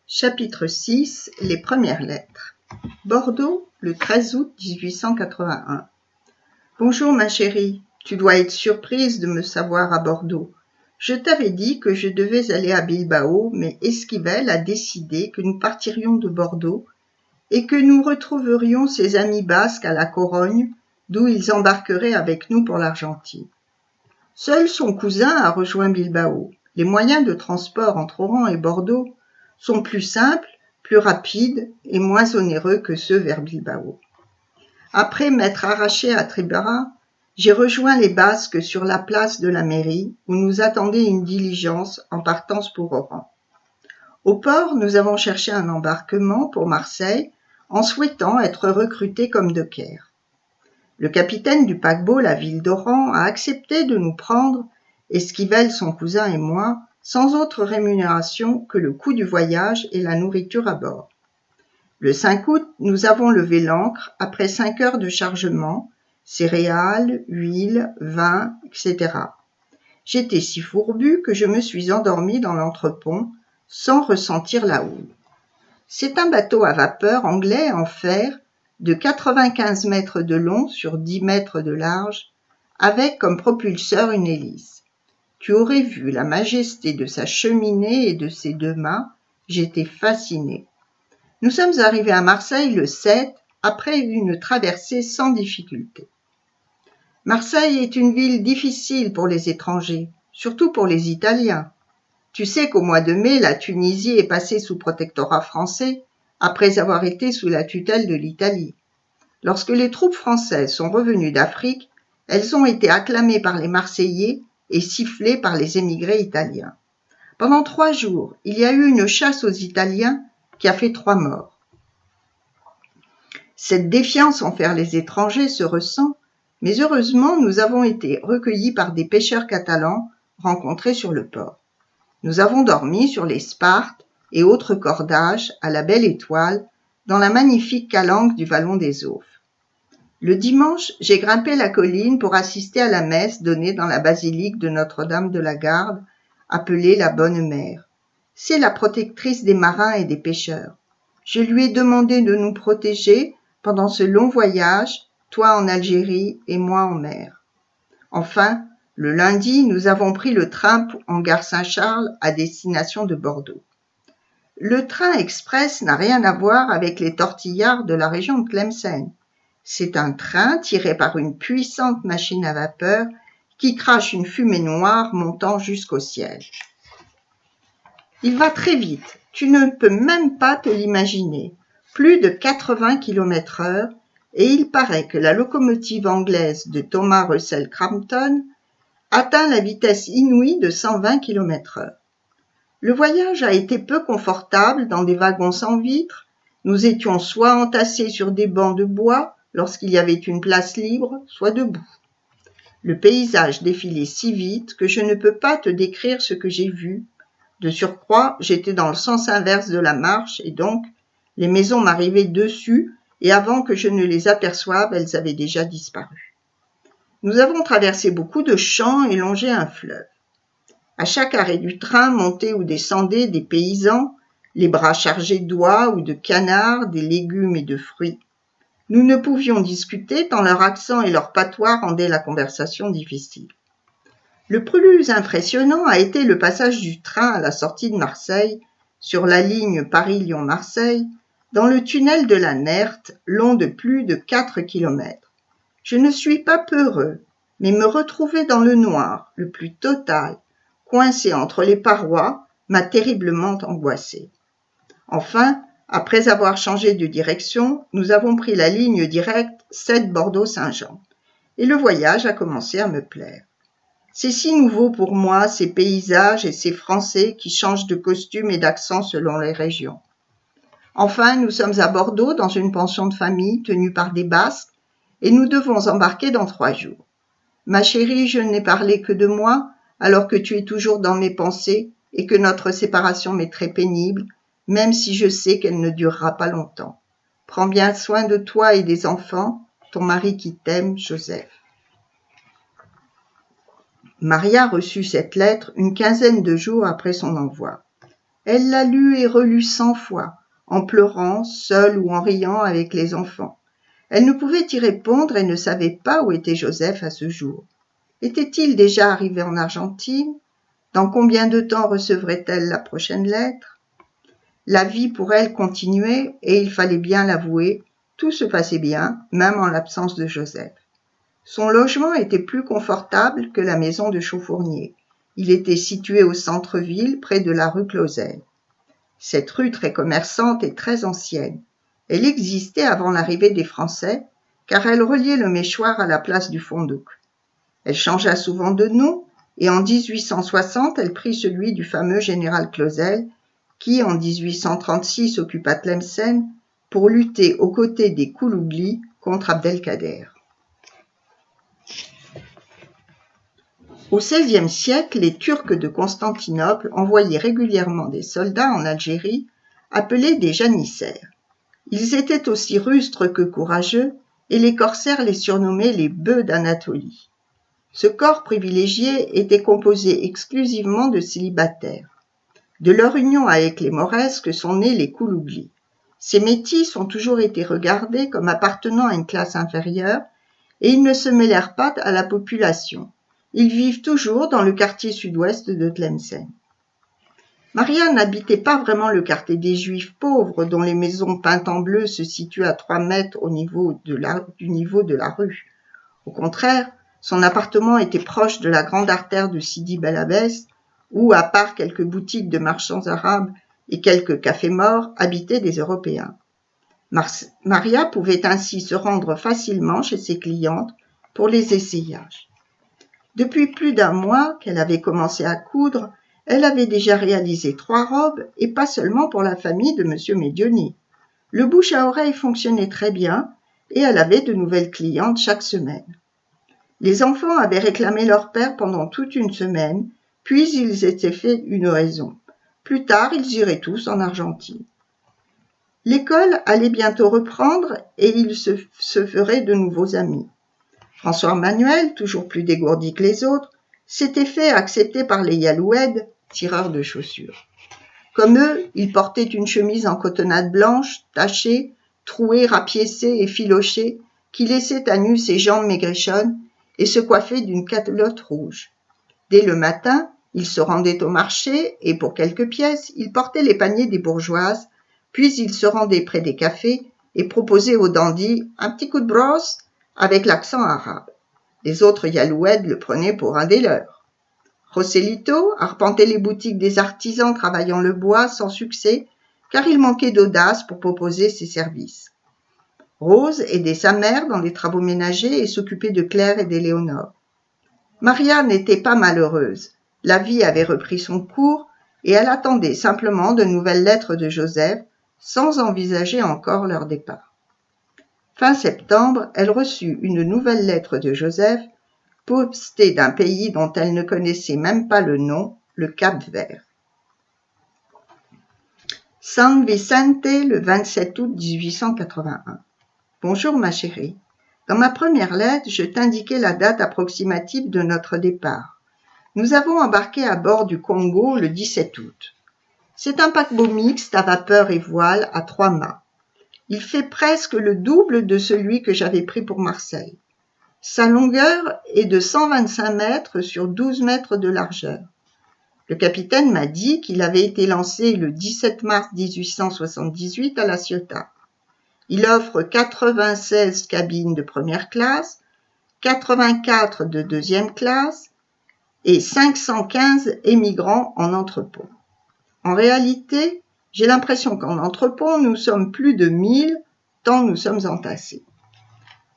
Chapitre 6 Les premières lettres. Bordeaux, le 13 août 1881. Bonjour ma chérie, tu dois être surprise de me savoir à Bordeaux. Je t'avais dit que je devais aller à Bilbao, mais Esquivel a décidé que nous partirions de Bordeaux et que nous retrouverions ses amis basques à la Corogne, d'où ils embarqueraient avec nous pour l'Argentine. Seul son cousin a rejoint Bilbao. Les moyens de transport entre Oran et Bordeaux sont plus simples, plus rapides et moins onéreux que ceux vers Bilbao. Après m'être arraché à Tribera, j'ai rejoint les Basques sur la place de la mairie où nous attendait une diligence en partance pour Oran. Au port, nous avons cherché un embarquement pour Marseille en souhaitant être recrutés comme dockers. Le capitaine du paquebot La Ville d'Oran a accepté de nous prendre, Esquivel, son cousin et moi, sans autre rémunération que le coût du voyage et la nourriture à bord. Le 5 août, nous avons levé l'ancre après 5 heures de chargement, céréales, huile, vin, etc. J'étais si fourbue que je me suis endormie dans l'entrepont sans ressentir la houle. C'est un bateau à vapeur anglais en fer de 95 mètres de long sur 10 mètres de large, avec comme propulseur une hélice. Tu aurais vu la majesté de sa cheminée et de ses deux mâts, j'étais fascinée. Nous sommes arrivés à Marseille le 7, après une traversée sans difficulté. Marseille est une ville difficile pour les étrangers, surtout pour les Italiens. Tu sais qu'au mois de mai, la Tunisie est passée sous protectorat français, après avoir été sous la tutelle de l'Italie. Lorsque les troupes françaises sont revenues d'Afrique, elles ont été acclamées par les Marseillais et sifflées par les émigrés italiens. Pendant 3 jours, il y a eu une chasse aux Italiens qui a fait 3 morts. Cette défiance envers les étrangers se ressent, mais heureusement, nous avons été recueillis par des pêcheurs catalans rencontrés sur le port. Nous avons dormi sur les spartes et autres cordages à la belle étoile dans la magnifique calanque du vallon des Aufs. Le dimanche, j'ai grimpé la colline pour assister à la messe donnée dans la basilique de Notre-Dame de la Garde, appelée la Bonne Mère. C'est la protectrice des marins et des pêcheurs. Je lui ai demandé de nous protéger pendant ce long voyage, toi en Algérie et moi en mer. Enfin, le lundi, nous avons pris le train en gare Saint-Charles à destination de Bordeaux. Le train express n'a rien à voir avec les tortillards de la région de Tlemcen. C'est un train tiré par une puissante machine à vapeur qui crache une fumée noire montant jusqu'au ciel. Il va très vite, tu ne peux même pas te l'imaginer. Plus de 80 km/h, et il paraît que la locomotive anglaise de Thomas Russell Crampton atteint la vitesse inouïe de 120 km/h. Le voyage a été peu confortable dans des wagons sans vitres. Nous étions soit entassés sur des bancs de bois lorsqu'il y avait une place libre, soit debout. Le paysage défilait si vite que je ne peux pas te décrire ce que j'ai vu. De surcroît, j'étais dans le sens inverse de la marche et donc les maisons m'arrivaient dessus et avant que je ne les aperçoive, elles avaient déjà disparu. Nous avons traversé beaucoup de champs et longé un fleuve. À chaque arrêt du train montaient ou descendaient des paysans, les bras chargés d'oies ou de canards, des légumes et de fruits. Nous ne pouvions discuter tant leur accent et leur patois rendaient la conversation difficile. Le plus impressionnant a été le passage du train à la sortie de Marseille, sur la ligne Paris-Lyon-Marseille, dans le tunnel de la Nerte, long de plus de 4 kilomètres. Je ne suis pas peureux, mais me retrouver dans le noir, le plus total, coincé entre les parois, m'a terriblement angoissé. Enfin, après avoir changé de direction, nous avons pris la ligne directe 7 Bordeaux-Saint-Jean, et le voyage a commencé à me plaire. C'est si nouveau pour moi, ces paysages et ces Français qui changent de costume et d'accent selon les régions. Enfin, nous sommes à Bordeaux dans une pension de famille tenue par des Basques, et nous devons embarquer dans 3 jours. Ma chérie, je n'ai parlé que de moi, alors que tu es toujours dans mes pensées et que notre séparation m'est très pénible, même si je sais qu'elle ne durera pas longtemps. Prends bien soin de toi et des enfants, ton mari qui t'aime, Joseph. Maria reçut cette lettre une quinzaine de jours après son envoi. Elle l'a lu et relu 100 fois, en pleurant, seule ou en riant avec les enfants. Elle ne pouvait y répondre et ne savait pas où était Joseph à ce jour. Était-il déjà arrivé en Argentine? Dans combien de temps recevrait-elle la prochaine lettre? La vie pour elle continuait et il fallait bien l'avouer, tout se passait bien, même en l'absence de Joseph. Son logement était plus confortable que la maison de Chauffournier. Il était situé au centre-ville, près de la rue Clausel. Cette rue très commerçante est très ancienne. Elle existait avant l'arrivée des Français, car elle reliait le Méchoir à la place du Fondouk. Elle changea souvent de nom, et en 1860, elle prit celui du fameux général Clausel, qui, en 1836, occupa Tlemcen pour lutter aux côtés des Koulouglis contre Abdelkader. Au XVIe siècle, les Turcs de Constantinople envoyaient régulièrement des soldats en Algérie, appelés des janissaires. Ils étaient aussi rustres que courageux, et les corsaires les surnommaient les bœufs d'Anatolie. Ce corps privilégié était composé exclusivement de célibataires. De leur union avec les Mauresques sont nés les Koulouglis. Ces métis ont toujours été regardés comme appartenant à une classe inférieure, et ils ne se mêlèrent pas à la population. Ils vivent toujours dans le quartier sud-ouest de Tlemcen. Maria n'habitait pas vraiment le quartier des Juifs pauvres, dont les maisons peintes en bleu se situent à 3 mètres du niveau de la rue. Au contraire, son appartement était proche de la grande artère de Sidi Bel Abbès, où, à part quelques boutiques de marchands arabes et quelques cafés morts, habitaient des Européens. Maria pouvait ainsi se rendre facilement chez ses clientes pour les essayages. Depuis plus d'1 mois qu'elle avait commencé à coudre, elle avait déjà réalisé 3 robes, et pas seulement pour la famille de M. Medioni. Le bouche à oreille fonctionnait très bien, et elle avait de nouvelles clientes chaque semaine. Les enfants avaient réclamé leur père pendant toute une semaine, puis ils étaient fait une raison. Plus tard, ils iraient tous en Argentine. L'école allait bientôt reprendre, et ils se feraient de nouveaux amis. François Manuel, toujours plus dégourdi que les autres, s'était fait accepter par les Yalouèdes, tireurs de chaussures. Comme eux, il portait une chemise en cotonnade blanche, tachée, trouée, rapiécée et filochée, qui laissait à nu ses jambes maigrichonnes et se coiffait d'une calotte rouge. Dès le matin, il se rendait au marché et pour quelques pièces, il portait les paniers des bourgeoises, puis il se rendait près des cafés et proposait aux dandys un petit coup de brosse avec l'accent arabe. Les autres Yalouèdes le prenaient pour un des leurs. Joselito arpentait les boutiques des artisans travaillant le bois sans succès, car il manquait d'audace pour proposer ses services. Rose aidait sa mère dans les travaux ménagers et s'occupait de Claire et d'Éléonore. Maria n'était pas malheureuse. La vie avait repris son cours et elle attendait simplement de nouvelles lettres de Joseph, sans envisager encore leur départ. Fin septembre, elle reçut une nouvelle lettre de Joseph, postée d'un pays dont elle ne connaissait même pas le nom, le Cap-Vert. San Vicente, le 27 août 1881. Bonjour ma chérie. Dans ma première lettre, je t'indiquais la date approximative de notre départ. Nous avons embarqué à bord du Congo le 17 août. C'est un paquebot mixte à vapeur et voile à 3 mâts. Il fait presque le double de celui que j'avais pris pour Marseille. Sa longueur est de 125 mètres sur 12 mètres de largeur. Le capitaine m'a dit qu'il avait été lancé le 17 mars 1878 à La Ciotat. Il offre 96 cabines de première classe, 84 de deuxième classe et 515 émigrants en entrepôt. En réalité, j'ai l'impression qu'en entrepôt, nous sommes plus de 1000, tant nous sommes entassés.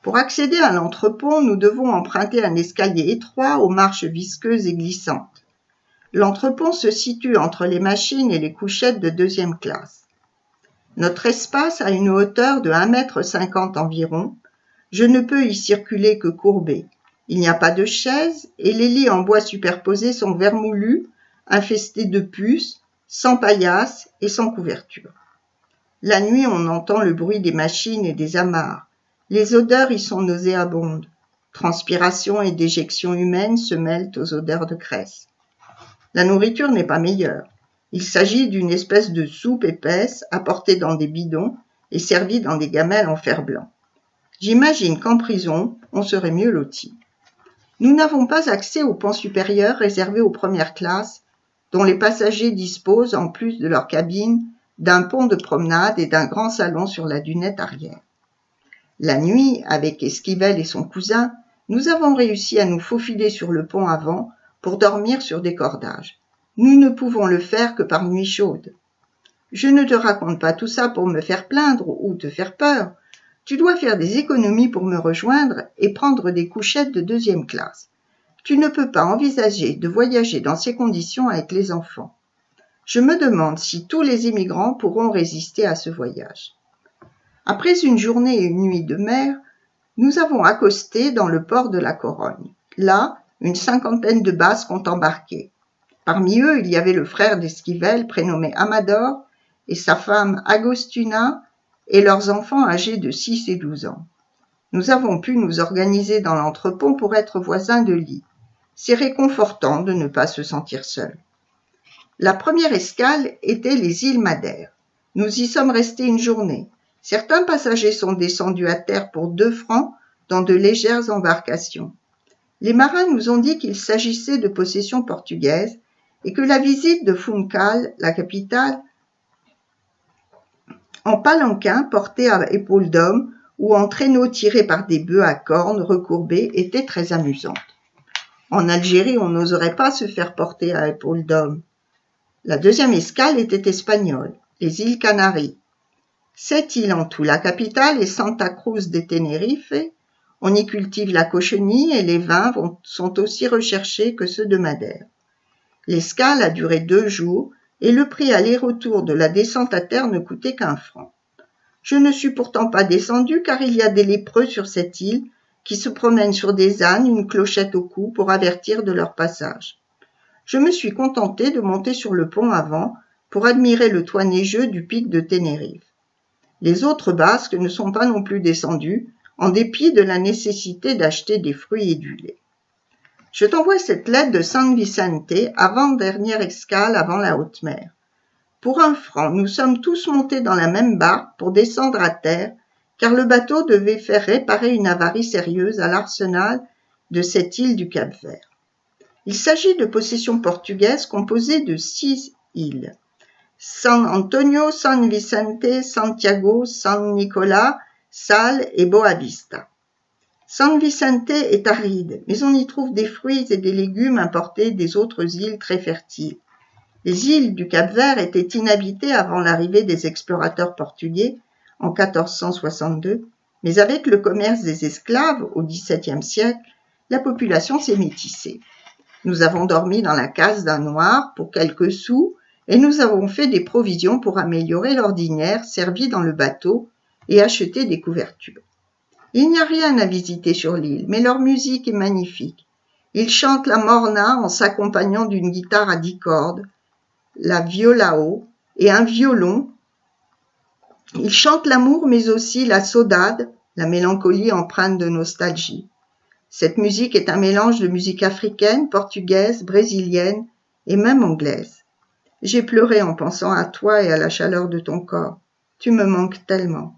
Pour accéder à l'entrepôt, nous devons emprunter un escalier étroit aux marches visqueuses et glissantes. L'entrepôt se situe entre les machines et les couchettes de deuxième classe. Notre espace a une hauteur de 1,50 m environ. Je ne peux y circuler que courbé. Il n'y a pas de chaises et les lits en bois superposés sont vermoulus, infestés de puces, sans paillasse et sans couverture. La nuit, on entend le bruit des machines et des amarres. Les odeurs y sont nauséabondes. Transpiration et déjection humaine se mêlent aux odeurs de graisse. La nourriture n'est pas meilleure. Il s'agit d'une espèce de soupe épaisse apportée dans des bidons et servie dans des gamelles en fer-blanc. J'imagine qu'en prison, on serait mieux loti. Nous n'avons pas accès au pan supérieur réservé aux premières classes, dont les passagers disposent, en plus de leur cabine, d'un pont de promenade et d'un grand salon sur la dunette arrière. La nuit, avec Esquivel et son cousin, nous avons réussi à nous faufiler sur le pont avant pour dormir sur des cordages. Nous ne pouvons le faire que par nuit chaude. Je ne te raconte pas tout ça pour me faire plaindre ou te faire peur. Tu dois faire des économies pour me rejoindre et prendre des couchettes de 2e classe. Tu ne peux pas envisager de voyager dans ces conditions avec les enfants. Je me demande si tous les immigrants pourront résister à ce voyage. Après une journée et une nuit de mer, nous avons accosté dans le port de la Corogne. Là, une 50aine de Basques ont embarqué. Parmi eux, il y avait le frère d'Esquivel, prénommé Amador, et sa femme Agostina, et leurs enfants âgés de 6 et 12 ans. Nous avons pu nous organiser dans l'entrepont pour être voisins de lit. C'est réconfortant de ne pas se sentir seul. La première escale était les îles Madère. Nous y sommes restés une journée. Certains passagers sont descendus à terre pour 2 francs dans de légères embarcations. Les marins nous ont dit qu'il s'agissait de possessions portugaises et que la visite de Funchal, la capitale, en palanquin porté à épaules d'homme ou en traîneau tiré par des bœufs à cornes recourbées était très amusante. En Algérie, on n'oserait pas se faire porter à épaules d'homme. La 2e escale était espagnole, les îles Canaries. 7 îles en tout, la capitale est Santa Cruz de Tenerife. On y cultive la cochenille et les vins sont aussi recherchés que ceux de Madère. L'escale a duré 2 jours et le prix aller-retour de la descente à terre ne coûtait qu'1 franc. Je ne suis pourtant pas descendu car il y a des lépreux sur cette île qui se promènent sur des ânes, une clochette au cou pour avertir de leur passage. Je me suis contenté de monter sur le pont avant pour admirer le toit neigeux du pic de Tenerife. Les autres Basques ne sont pas non plus descendus, en dépit de la nécessité d'acheter des fruits et du lait. Je t'envoie cette lettre de San Vicente, avant-dernière escale avant la haute mer. Pour 1 franc, nous sommes tous montés dans la même barque pour descendre à terre, car le bateau devait faire réparer une avarie sérieuse à l'arsenal de cette île du Cap-Vert. Il s'agit de possessions portugaises composées de 6 îles. San Antonio, San Vicente, Santiago, San Nicolas, Sal et Boavista. San Vicente est aride, mais on y trouve des fruits et des légumes importés des autres îles très fertiles. Les îles du Cap-Vert étaient inhabitées avant l'arrivée des explorateurs portugais en 1462, mais avec le commerce des esclaves au XVIIe siècle, la population s'est métissée. Nous avons dormi dans la case d'un noir pour quelques sous et nous avons fait des provisions pour améliorer l'ordinaire servi dans le bateau et acheter des couvertures. Il n'y a rien à visiter sur l'île, mais leur musique est magnifique. Ils chantent la morna en s'accompagnant d'une guitare à 10 cordes, la violao et un violon. Ils chantent l'amour mais aussi la saudade, la mélancolie empreinte de nostalgie. Cette musique est un mélange de musique africaine, portugaise, brésilienne et même anglaise. J'ai pleuré en pensant à toi et à la chaleur de ton corps. Tu me manques tellement.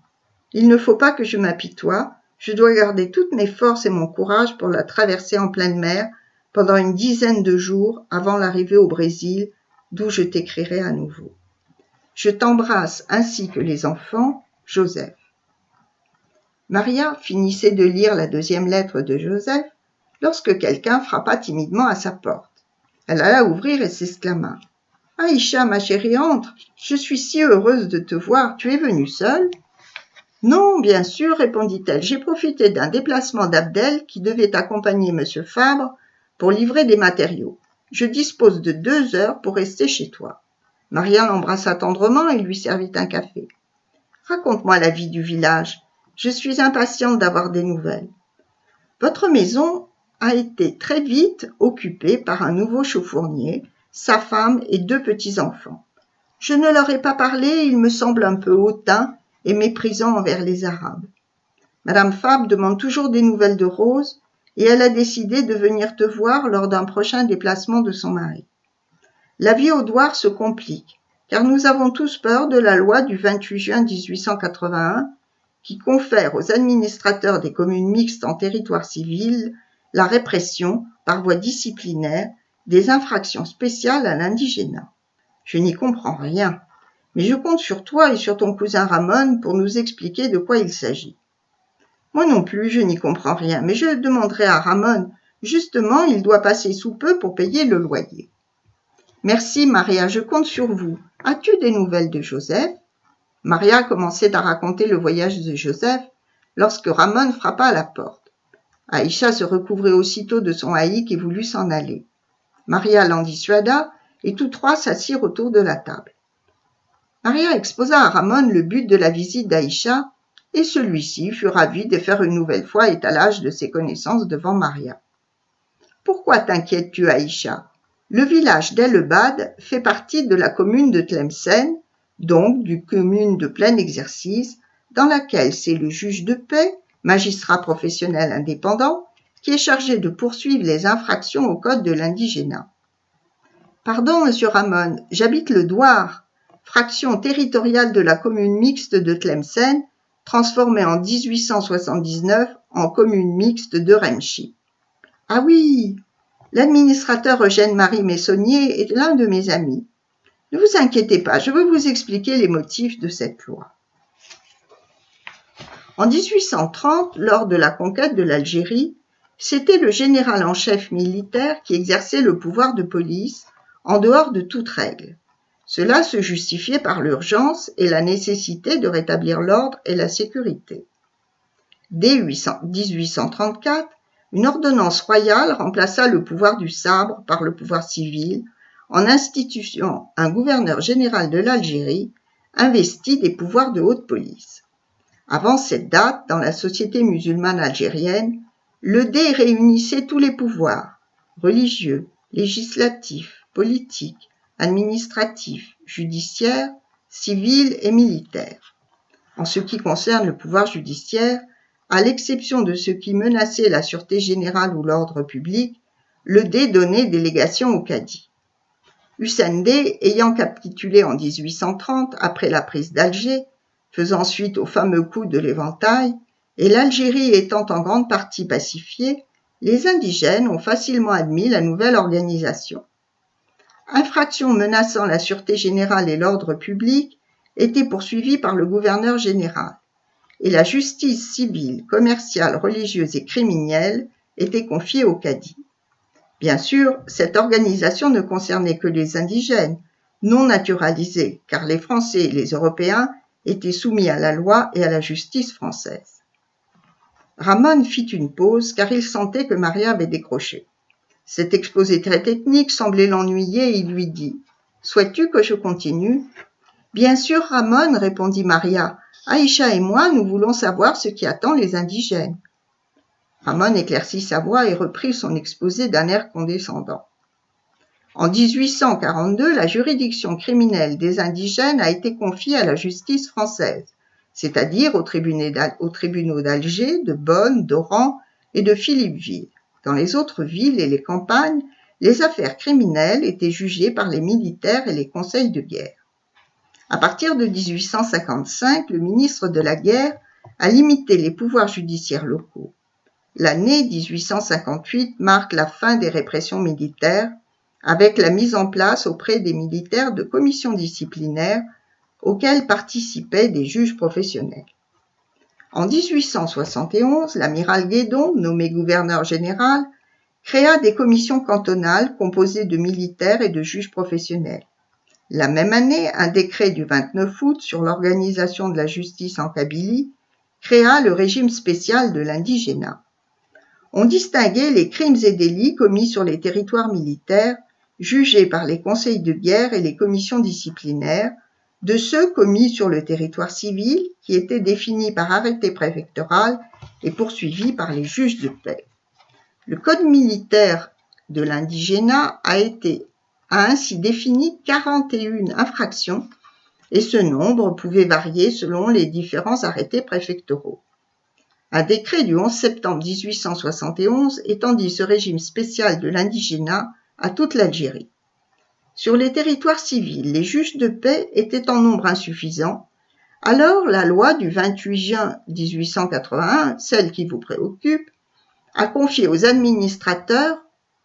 Il ne faut pas que je m'apitoie. Je dois garder toutes mes forces et mon courage pour la traverser en pleine mer pendant une 10aine de jours avant l'arrivée au Brésil, d'où je t'écrirai à nouveau. Je t'embrasse ainsi que les enfants, Joseph. Maria finissait de lire la 2e lettre de Joseph lorsque quelqu'un frappa timidement à sa porte. Elle alla ouvrir et s'exclama. « Aïcha, ma chérie, entre. Je suis si heureuse de te voir. Tu es venue seule ?»« Non, bien sûr, répondit-elle. J'ai profité d'un déplacement d'Abdel qui devait accompagner M. Fabre pour livrer des matériaux. Je dispose de 2 heures pour rester chez toi. » Maria l'embrassa tendrement et lui servit un café. « Raconte-moi la vie du village. Je suis impatiente d'avoir des nouvelles. » Votre maison a été très vite occupée par un nouveau chauffournier, sa femme et 2 petits-enfants. Je ne leur ai pas parlé, il me semble un peu hautain et méprisant envers les Arabes. Madame Fabre demande toujours des nouvelles de Rose et elle a décidé de venir te voir lors d'un prochain déplacement de son mari. La vie au Douar se complique, car nous avons tous peur de la loi du 28 juin 1881 qui confère aux administrateurs des communes mixtes en territoire civil la répression, par voie disciplinaire, des infractions spéciales à l'indigénat. Je n'y comprends rien, mais je compte sur toi et sur ton cousin Ramon pour nous expliquer de quoi il s'agit. Moi non plus, je n'y comprends rien, mais je demanderai à Ramon. Justement, il doit passer sous peu pour payer le loyer. Merci, Maria, je compte sur vous. As-tu des nouvelles de Joseph? Maria commençait à raconter le voyage de Joseph lorsque Ramon frappa à la porte. Aïcha se recouvrait aussitôt de son haïk et voulut s'en aller. Maria l'en dissuada et tous trois s'assirent autour de la table. Maria exposa à Ramon le but de la visite d'Aïcha et celui-ci fut ravi de faire une nouvelle fois étalage de ses connaissances devant Maria. « Pourquoi t'inquiètes-tu, Aïcha ? Le village d'El-Bad fait partie de la commune de Tlemcen, donc du commune de plein exercice, dans laquelle c'est le juge de paix, magistrat professionnel indépendant, qui est chargé de poursuivre les infractions au code de l'indigénat. Pardon, monsieur Ramon, j'habite le Douar, fraction territoriale de la commune mixte de Tlemcen, transformée en 1879 en commune mixte de Remchi. Ah oui, l'administrateur Eugène-Marie Messonnier est l'un de mes amis. Ne vous inquiétez pas, je veux vous expliquer les motifs de cette loi. En 1830, lors de la conquête de l'Algérie, c'était le général en chef militaire qui exerçait le pouvoir de police en dehors de toute règle. Cela se justifiait par l'urgence et la nécessité de rétablir l'ordre et la sécurité. Dès 1834, une ordonnance royale remplaça le pouvoir du sabre par le pouvoir civil en instituant un gouverneur général de l'Algérie investi des pouvoirs de haute police. Avant cette date, dans la société musulmane algérienne, le Dey réunissait tous les pouvoirs, religieux, législatifs, politiques, administratifs, judiciaires, civils et militaires. En ce qui concerne le pouvoir judiciaire, à l'exception de ce qui menaçait la sûreté générale ou l'ordre public, le Dey donnait délégation au cadi. Hussein Dey, ayant capitulé en 1830 après la prise d'Alger, faisant suite au fameux coup de l'éventail, et l'Algérie étant en grande partie pacifiée, les indigènes ont facilement admis la nouvelle organisation. Infractions menaçant la sûreté générale et l'ordre public étaient poursuivies par le gouverneur général, et la justice civile, commerciale, religieuse et criminelle était confiée au cadi. Bien sûr, cette organisation ne concernait que les indigènes, non naturalisés, car les Français et les Européens étaient soumis à la loi et à la justice française. Ramon fit une pause car il sentait que Maria avait décroché. Cet exposé très technique semblait l'ennuyer et il lui dit « Souhaites-tu que je continue ?»« Bien sûr, Ramon, répondit Maria. Aïcha et moi, nous voulons savoir ce qui attend les indigènes. » Ramon éclaircit sa voix et reprit son exposé d'un air condescendant. En 1842, la juridiction criminelle des indigènes a été confiée à la justice française, c'est-à-dire aux tribunaux d'Alger, de Bonn, d'Oran et de Philippeville. Dans les autres villes et les campagnes, les affaires criminelles étaient jugées par les militaires et les conseils de guerre. À partir de 1855, le ministre de la Guerre a limité les pouvoirs judiciaires locaux. L'année 1858 marque la fin des répressions militaires, avec la mise en place auprès des militaires de commissions disciplinaires auxquelles participaient des juges professionnels. En 1871, l'amiral Guédon, nommé gouverneur général, créa des commissions cantonales composées de militaires et de juges professionnels. La même année, un décret du 29 août sur l'organisation de la justice en Kabylie créa le régime spécial de l'indigénat. On distinguait les crimes et délits commis sur les territoires militaires, jugés par les conseils de guerre et les commissions disciplinaires, de ceux commis sur le territoire civil, qui étaient définis par arrêté préfectoral et poursuivis par les juges de paix. Le code militaire de l'indigénat a ainsi défini 41 infractions, et ce nombre pouvait varier selon les différents arrêtés préfectoraux. Un décret du 11 septembre 1871 étendit ce régime spécial de l'indigénat à toute l'Algérie. Sur les territoires civils, les juges de paix étaient en nombre insuffisant. Alors, la loi du 28 juin 1881, celle qui vous préoccupe, a confié aux administrateurs,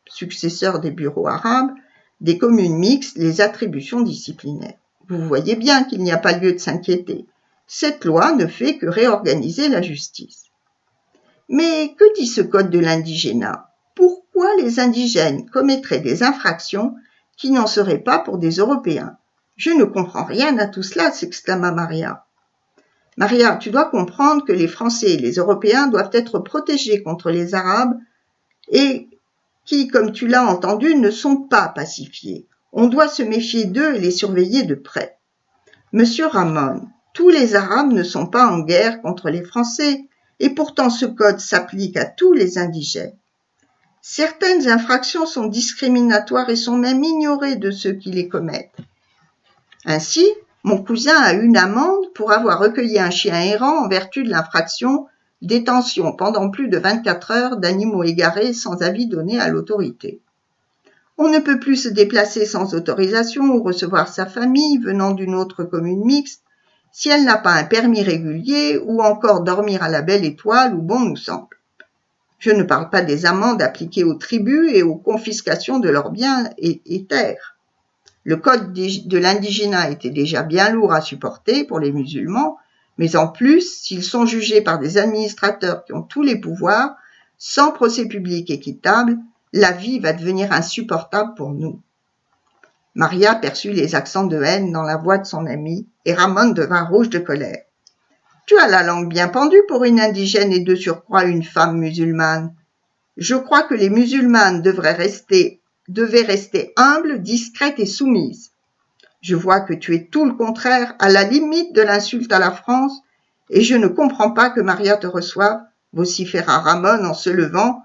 successeurs des bureaux arabes, des communes mixtes, les attributions disciplinaires. Vous voyez bien qu'il n'y a pas lieu de s'inquiéter. Cette loi ne fait que réorganiser la justice. Mais que dit ce code de l'indigénat? Pourquoi les indigènes commettraient des infractions qui n'en seraient pas pour des Européens? Je ne comprends rien à tout cela, s'exclama Maria. Maria, tu dois comprendre que les Français et les Européens doivent être protégés contre les Arabes et qui, comme tu l'as entendu, ne sont pas pacifiés. On doit se méfier d'eux et les surveiller de près. Monsieur Ramon, tous les Arabes ne sont pas en guerre contre les Français et pourtant ce code s'applique à tous les indigènes. Certaines infractions sont discriminatoires et sont même ignorées de ceux qui les commettent. Ainsi, mon cousin a une amende pour avoir recueilli un chien errant en vertu de l'infraction « détention pendant plus de 24 heures d'animaux égarés sans avis donné à l'autorité ». On ne peut plus se déplacer sans autorisation ou recevoir sa famille venant d'une autre commune mixte si elle n'a pas un permis régulier ou encore dormir à la belle étoile où bon nous semble. Je ne parle pas des amendes appliquées aux tribus et aux confiscations de leurs biens et terres. Le code de l'indigénat était déjà bien lourd à supporter pour les musulmans, mais en plus, s'ils sont jugés par des administrateurs qui ont tous les pouvoirs, sans procès public équitable, la vie va devenir insupportable pour nous. Maria perçut les accents de haine dans la voix de son amie et Ramon devint rouge de colère. « Tu as la langue bien pendue pour une indigène et de surcroît une femme musulmane. Je crois que les musulmanes devaient rester humbles, discrètes et soumises. Je vois que tu es tout le contraire, à la limite de l'insulte à la France, et je ne comprends pas que Maria te reçoive, vociféra Ramon en se levant,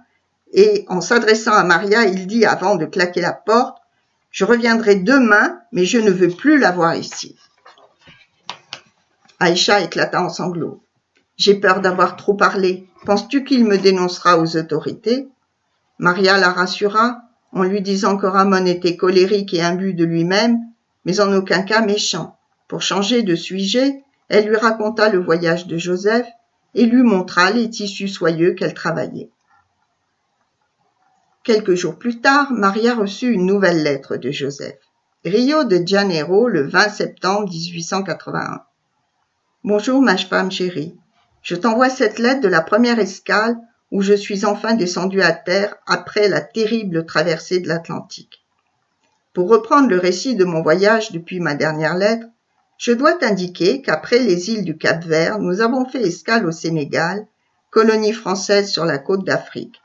et en s'adressant à Maria, il dit avant de claquer la porte, « Je reviendrai demain, mais je ne veux plus la voir ici. » Aïcha éclata en sanglots. « J'ai peur d'avoir trop parlé. Penses-tu qu'il me dénoncera aux autorités ?» Maria la rassura, en lui disant que Ramon était colérique et imbu de lui-même, mais en aucun cas méchant. Pour changer de sujet, elle lui raconta le voyage de Joseph et lui montra les tissus soyeux qu'elle travaillait. Quelques jours plus tard, Maria reçut une nouvelle lettre de Joseph. Rio de Janeiro, le 20 septembre 1881. Bonjour ma femme chérie. Je t'envoie cette lettre de la première escale où je suis enfin descendu à terre après la terrible traversée de l'Atlantique. Pour reprendre le récit de mon voyage depuis ma dernière lettre, je dois t'indiquer qu'après les îles du Cap-Vert, nous avons fait escale au Sénégal, colonie française sur la côte d'Afrique.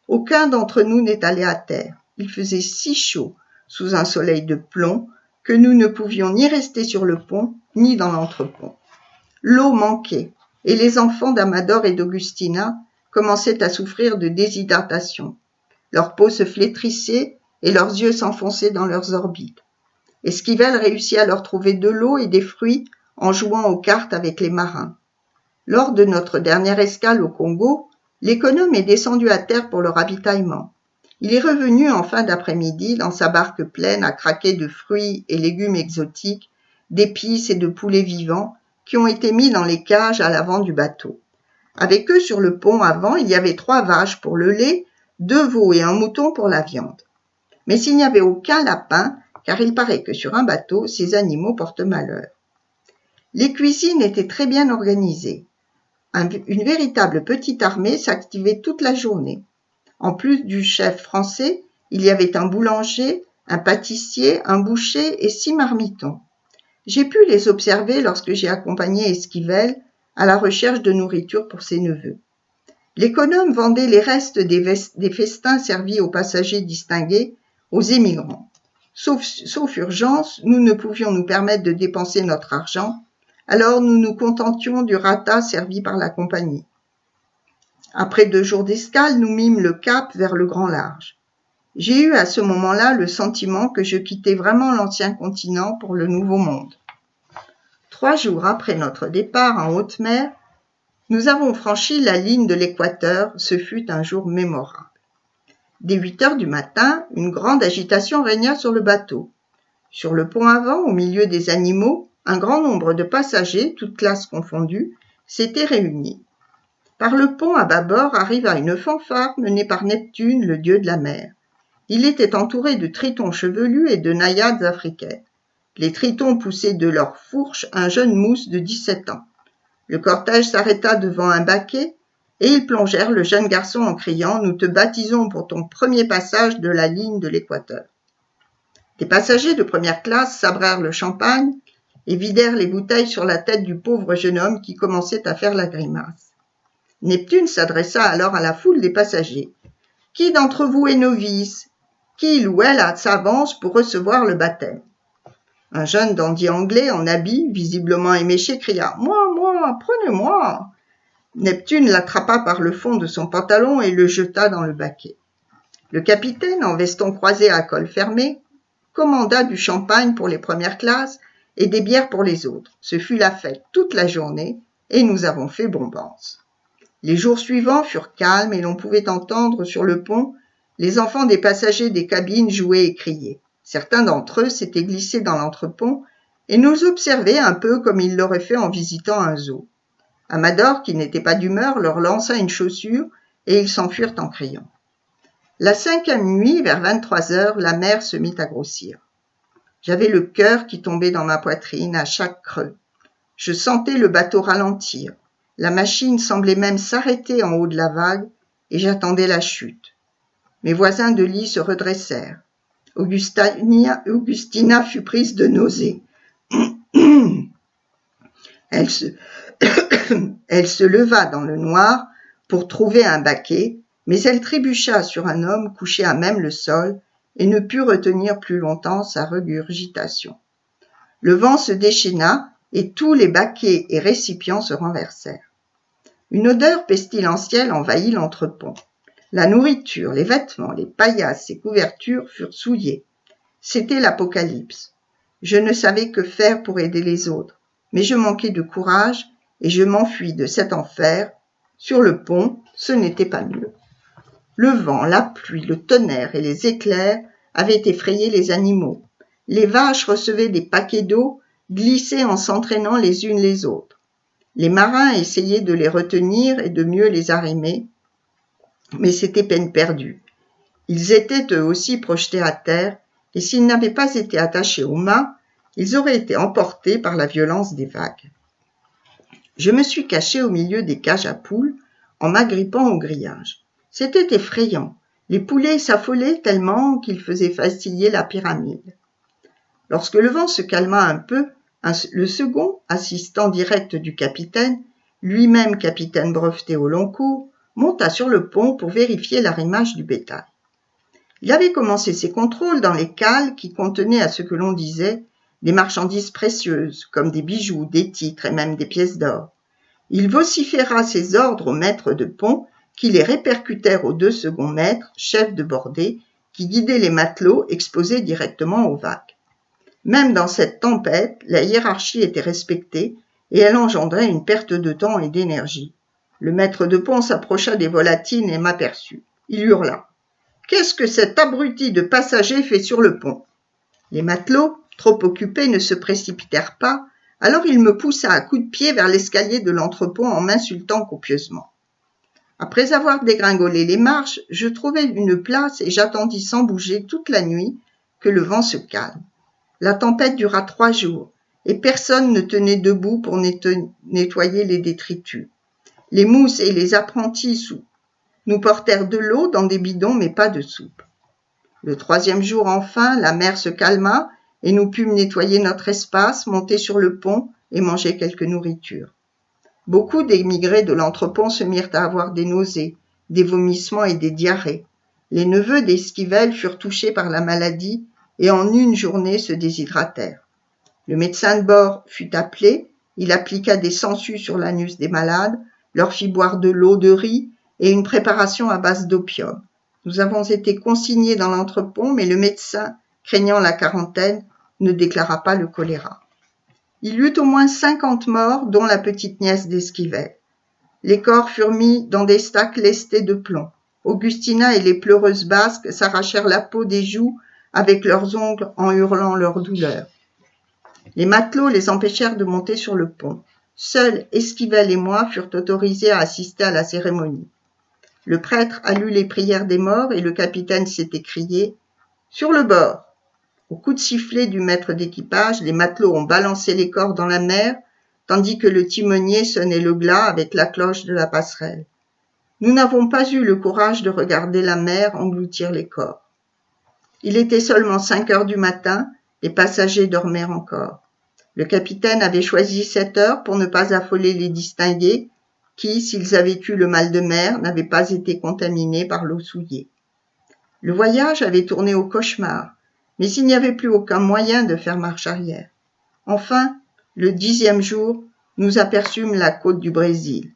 Aucun d'entre nous n'est allé à terre. Il faisait si chaud, sous un soleil de plomb, que nous ne pouvions ni rester sur le pont, ni dans l'entrepont. L'eau manquait, et les enfants d'Amador et d'Augustina commençaient à souffrir de déshydratation. Leur peau se flétrissait et leurs yeux s'enfonçaient dans leurs orbites. Esquivel réussit à leur trouver de l'eau et des fruits en jouant aux cartes avec les marins. Lors de notre dernière escale au Congo, l'économe est descendu à terre pour le ravitaillement. Il est revenu en fin d'après-midi dans sa barque pleine à craquer de fruits et légumes exotiques, d'épices et de poulets vivants qui ont été mis dans les cages à l'avant du bateau. Avec eux sur le pont avant, il y avait 3 vaches pour le lait, 2 veaux et un mouton pour la viande. Mais il n'y avait aucun lapin, car il paraît que sur un bateau, ces animaux portent malheur. Les cuisines étaient très bien organisées. Une véritable petite armée s'activait toute la journée. En plus du chef français, il y avait un boulanger, un pâtissier, un boucher et 6 marmitons. J'ai pu les observer lorsque j'ai accompagné Esquivel à la recherche de nourriture pour ses neveux. L'économe vendait les restes des festins servis aux passagers distingués, aux émigrants. Sauf urgence, nous ne pouvions nous permettre de dépenser notre argent, alors nous nous contentions du rata servi par la compagnie. Après 2 jours d'escale, nous mîmes le cap vers le grand large. J'ai eu à ce moment-là le sentiment que je quittais vraiment l'ancien continent pour le nouveau monde. 3 jours après notre départ en haute mer, nous avons franchi la ligne de l'équateur, ce fut un jour mémorable. Dès 8 heures du matin, une grande agitation régna sur le bateau. Sur le pont avant, au milieu des animaux, un grand nombre de passagers, toutes classes confondues, s'étaient réunis. Par le pont à bâbord arriva une fanfare menée par Neptune, le dieu de la mer. Il était entouré de tritons chevelus et de naïades africaines. Les tritons poussaient de leurs fourches un jeune mousse de 17 ans. Le cortège s'arrêta devant un baquet et ils plongèrent le jeune garçon en criant « Nous te baptisons pour ton premier passage de la ligne de l'équateur ». Des passagers de première classe sabrèrent le champagne et vidèrent les bouteilles sur la tête du pauvre jeune homme qui commençait à faire la grimace. Neptune s'adressa alors à la foule des passagers. « Qui d'entre vous est novice ? Qui il ou elle a s'avance pour recevoir le baptême ?» Un jeune dandy anglais en habit, visiblement éméché, cria « Moi, prenez-moi !» Neptune l'attrapa par le fond de son pantalon et le jeta dans le baquet. Le capitaine, en veston croisé à col fermé, commanda du champagne pour les premières classes et des bières pour les autres. Ce fut la fête toute la journée et nous avons fait bombance. Les jours suivants furent calmes et l'on pouvait entendre sur le pont les enfants des passagers des cabines jouer et crier. Certains d'entre eux s'étaient glissés dans l'entrepont et nous observaient un peu comme ils l'auraient fait en visitant un zoo. Amador, qui n'était pas d'humeur, leur lança une chaussure et ils s'enfuirent en criant. La 5e nuit, vers 23 heures, la mer se mit à grossir. J'avais le cœur qui tombait dans ma poitrine à chaque creux. Je sentais le bateau ralentir. La machine semblait même s'arrêter en haut de la vague et j'attendais la chute. Mes voisins de lit se redressèrent. Augustina fut prise de nausée. Elle se leva dans le noir pour trouver un baquet, mais elle trébucha sur un homme couché à même le sol et ne put retenir plus longtemps sa regurgitation. Le vent se déchaîna et tous les baquets et récipients se renversèrent. Une odeur pestilentielle envahit l'entrepont. La nourriture, les vêtements, les paillasses et couvertures furent souillés. C'était l'apocalypse. Je ne savais que faire pour aider les autres, mais je manquais de courage et je m'enfuis de cet enfer. Sur le pont, ce n'était pas mieux. Le vent, la pluie, le tonnerre et les éclairs avaient effrayé les animaux. Les vaches recevaient des paquets d'eau glissés en s'entraînant les unes les autres. Les marins essayaient de les retenir et de mieux les arrimer, mais c'était peine perdue. Ils étaient eux aussi projetés à terre, et s'ils n'avaient pas été attachés aux mâts, ils auraient été emportés par la violence des vagues. Je me suis caché au milieu des cages à poules, en m'agrippant au grillage. C'était effrayant. Les poulets s'affolaient tellement qu'ils faisaient vaciller la pyramide. Lorsque le vent se calma un peu, le second, assistant direct du capitaine, lui-même capitaine breveté au long cours, monta sur le pont pour vérifier l'arrimage du bétail. Il avait commencé ses contrôles dans les cales qui contenaient, à ce que l'on disait, des marchandises précieuses, comme des bijoux, des titres et même des pièces d'or. Il vociféra ses ordres aux maîtres de pont, qui les répercutèrent aux 2 seconds maîtres, chefs de bordée, qui guidaient les matelots exposés directement aux vagues. Même dans cette tempête, la hiérarchie était respectée et elle engendrait une perte de temps et d'énergie. Le maître de pont s'approcha des volatines et m'aperçut. Il hurla. « Qu'est-ce que cet abruti de passager fait sur le pont ?» Les matelots, trop occupés, ne se précipitèrent pas, alors il me poussa à coups de pied vers l'escalier de l'entrepont en m'insultant copieusement. Après avoir dégringolé les marches, je trouvai une place et j'attendis sans bouger toute la nuit que le vent se calme. La tempête dura 3 jours et personne ne tenait debout pour nettoyer les détritus. Les mousses et les apprentis nous portèrent de l'eau dans des bidons mais pas de soupe. Le 3e jour enfin, la mer se calma et nous pûmes nettoyer notre espace, monter sur le pont et manger quelque nourriture. Beaucoup d'émigrés de l'entrepont se mirent à avoir des nausées, des vomissements et des diarrhées. Les neveux d'Esquivel furent touchés par la maladie et en une journée se déshydratèrent. Le médecin de bord fut appelé, il appliqua des sangsues sur l'anus des malades, leur fit boire de l'eau de riz et une préparation à base d'opium. Nous avons été consignés dans l'entrepont, mais le médecin, craignant la quarantaine, ne déclara pas le choléra. Il y eut au moins 50 morts, dont la petite nièce d'Esquivel. Les corps furent mis dans des stacks lestés de plomb. Augustina et les pleureuses basques s'arrachèrent la peau des joues avec leurs ongles en hurlant leur douleur. Les matelots les empêchèrent de monter sur le pont. Seuls Esquivel et moi furent autorisés à assister à la cérémonie. Le prêtre a lu les prières des morts et le capitaine s'est écrié « Sur le bord !» Au coup de sifflet du maître d'équipage, les matelots ont balancé les corps dans la mer, tandis que le timonier sonnait le glas avec la cloche de la passerelle. Nous n'avons pas eu le courage de regarder la mer engloutir les corps. Il était seulement 5 heures du matin, les passagers dormaient encore. Le capitaine avait choisi cette heure pour ne pas affoler les distingués qui, s'ils avaient eu le mal de mer, n'avaient pas été contaminés par l'eau souillée. Le voyage avait tourné au cauchemar, mais il n'y avait plus aucun moyen de faire marche arrière. Enfin, le 10e jour, nous aperçûmes la côte du Brésil.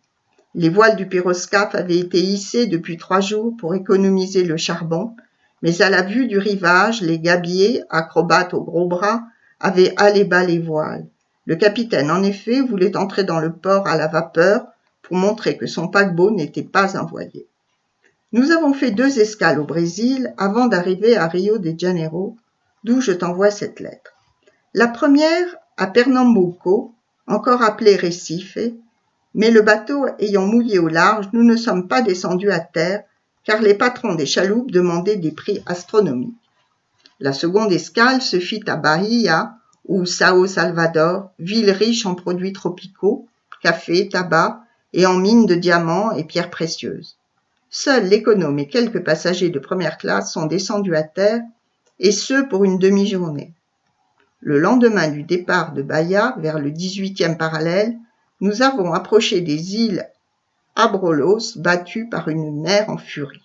Les voiles du pyroscape avaient été hissées depuis 3 jours pour économiser le charbon, mais à la vue du rivage, les gabiers, acrobates aux gros bras, avaient halé bas les voiles. Le capitaine, en effet, voulait entrer dans le port à la vapeur pour montrer que son paquebot n'était pas un voilier. Nous avons fait 2 escales au Brésil avant d'arriver à Rio de Janeiro, d'où je t'envoie cette lettre. La première à Pernambuco, encore appelée Recife, mais le bateau ayant mouillé au large, nous ne sommes pas descendus à terre, car les patrons des chaloupes demandaient des prix astronomiques. La seconde escale se fit à Bahia ou Sao Salvador, ville riche en produits tropicaux, café, tabac et en mines de diamants et pierres précieuses. Seuls l'économe et quelques passagers de première classe sont descendus à terre, et ce pour une demi-journée. Le lendemain du départ de Bahia, vers le 18e parallèle, nous avons approché des îles Abrolhos battues par une mer en furie.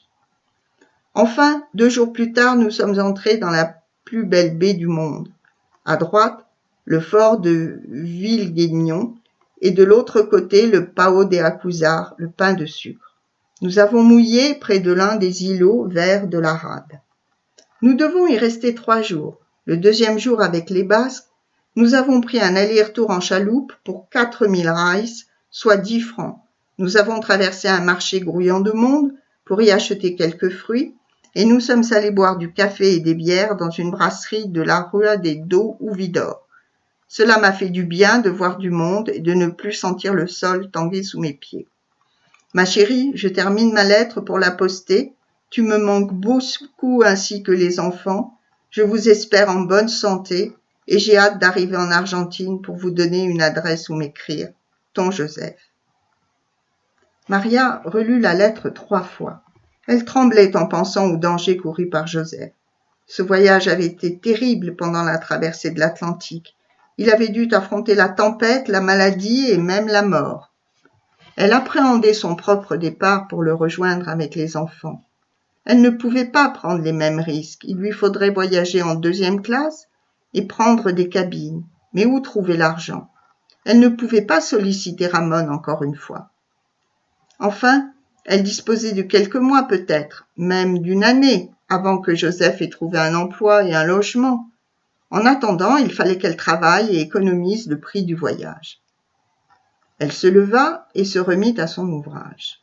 Enfin, 2 jours plus tard, nous sommes entrés dans la plus belle baie du monde. À droite, le fort de Vilguignon et de l'autre côté, le Pao de Acusar, le pain de sucre. Nous avons mouillé près de l'un des îlots verts de la rade. Nous devons y rester 3 jours. Le 2e jour avec les Basques, nous avons pris un aller-retour en chaloupe pour 4000 raïs, soit 10 francs. Nous avons traversé un marché grouillant de monde pour y acheter quelques fruits, et nous sommes allés boire du café et des bières dans une brasserie de la Rua des Do Ouvidor. Cela m'a fait du bien de voir du monde et de ne plus sentir le sol tanguer sous mes pieds. Ma chérie, je termine ma lettre pour la poster. Tu me manques beaucoup ainsi que les enfants. Je vous espère en bonne santé et j'ai hâte d'arriver en Argentine pour vous donner une adresse où m'écrire. Ton Joseph. Maria relut la lettre 3 fois. Elle tremblait en pensant au danger couru par Joseph. Ce voyage avait été terrible pendant la traversée de l'Atlantique. Il avait dû affronter la tempête, la maladie et même la mort. Elle appréhendait son propre départ pour le rejoindre avec les enfants. Elle ne pouvait pas prendre les mêmes risques. Il lui faudrait voyager en 2e classe et prendre des cabines. Mais où trouver l'argent? Elle ne pouvait pas solliciter Ramon encore une fois. Enfin, elle disposait de quelques mois peut-être, même d'une année, avant que Joseph ait trouvé un emploi et un logement. En attendant, il fallait qu'elle travaille et économise le prix du voyage. Elle se leva et se remit à son ouvrage.